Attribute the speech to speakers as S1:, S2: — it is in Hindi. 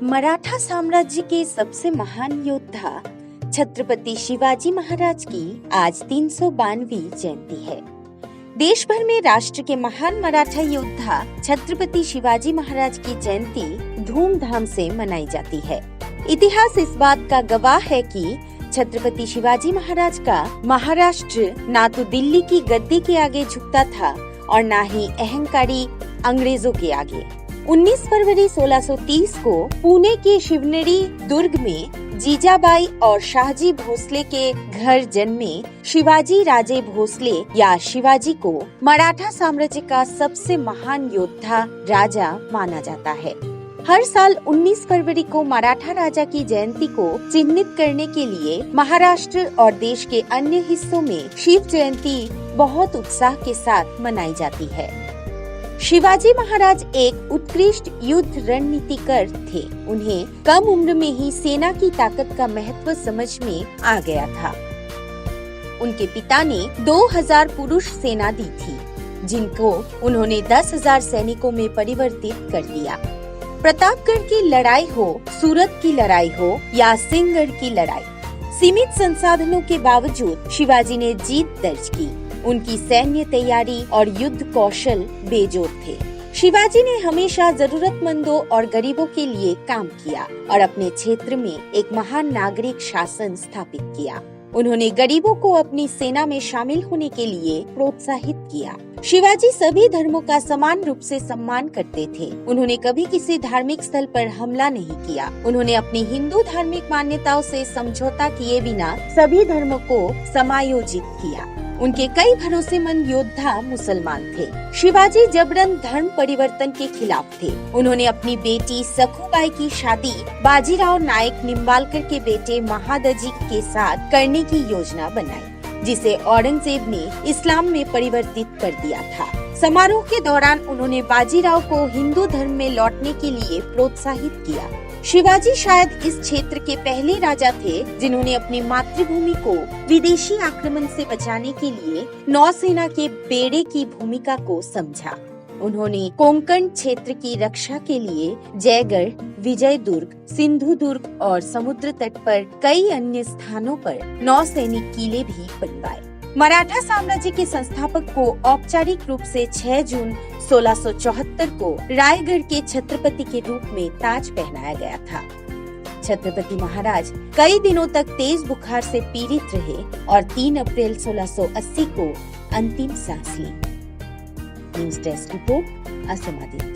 S1: मराठा साम्राज्य के सबसे महान योद्धा छत्रपति शिवाजी महाराज की आज 392वीं जयंती है। देश भर में राष्ट्र के महान मराठा योद्धा छत्रपति शिवाजी महाराज की जयंती धूमधाम से मनाई जाती है। इतिहास इस बात का गवाह है कि छत्रपति शिवाजी महाराज का महाराष्ट्र ना तो दिल्ली की गद्दी के आगे झुकता था और ना ही अहंकारी अंग्रेजों के आगे। 19 फरवरी 1630 को पुणे के शिवनेरी दुर्ग में जीजाबाई और शाहजी भोसले के घर जन्मे शिवाजी राजे भोसले या शिवाजी को मराठा साम्राज्य का सबसे महान योद्धा राजा माना जाता है। हर साल 19 फरवरी को मराठा राजा की जयंती को चिन्हित करने के लिए महाराष्ट्र और देश के अन्य हिस्सों में शिव जयंती बहुत उत्साह के साथ मनाई जाती है। शिवाजी महाराज एक उत्कृष्ट युद्ध रणनीतिकार थे। उन्हें कम उम्र में ही सेना की ताकत का महत्व समझ में आ गया था। उनके पिता ने 2000 पुरुष सेना दी थी, जिनको उन्होंने 10,000 सैनिकों में परिवर्तित कर दिया। प्रतापगढ़ की लड़ाई हो, सूरत की लड़ाई हो या सिंहगढ़ की लड़ाई, सीमित संसाधनों के बावजूद शिवाजी ने जीत दर्ज की। उनकी सैन्य तैयारी और युद्ध कौशल बेजोड़ थे। शिवाजी ने हमेशा जरूरतमंदों और गरीबों के लिए काम किया और अपने क्षेत्र में एक महान नागरिक शासन स्थापित किया। उन्होंने गरीबों को अपनी सेना में शामिल होने के लिए प्रोत्साहित किया। शिवाजी सभी धर्मों का समान रूप से सम्मान करते थे। उन्होंने कभी किसी धार्मिक स्थल पर हमला नहीं किया। उन्होंने अपनी हिंदू धार्मिक मान्यताओं से समझौता किए बिना सभी धर्मों को समायोजित किया। उनके कई भरोसेमंद योद्धा मुसलमान थे। शिवाजी जबरन धर्म परिवर्तन के खिलाफ थे। उन्होंने अपनी बेटी सखुबाई की शादी बाजीराव नायक निम्बालकर के बेटे महादजी के साथ करने की योजना बनाई, जिसे औरंगजेब ने इस्लाम में परिवर्तित कर दिया था। समारोह के दौरान उन्होंने बाजीराव को हिंदू धर्म में लौटने के लिए प्रोत्साहित किया। शिवाजी शायद इस क्षेत्र के पहले राजा थे जिन्होंने अपनी मातृभूमि को विदेशी आक्रमण से बचाने के लिए नौसेना के बेड़े की भूमिका को समझा। उन्होंने कोंकण क्षेत्र की रक्षा के लिए जयगढ़, विजयदुर्ग, सिंधुदुर्ग और समुद्र तट पर कई अन्य स्थानों पर नौसैनिक किले भी बनवाए। मराठा साम्राज्य के संस्थापक को औपचारिक रूप से 6 जून 1674 को रायगढ़ के छत्रपति के रूप में ताज पहनाया गया था। छत्रपति महाराज कई दिनों तक तेज बुखार से पीड़ित रहे और 3 अप्रैल 1680 को अंतिम सांस ली। News desk report, Assam Aditya.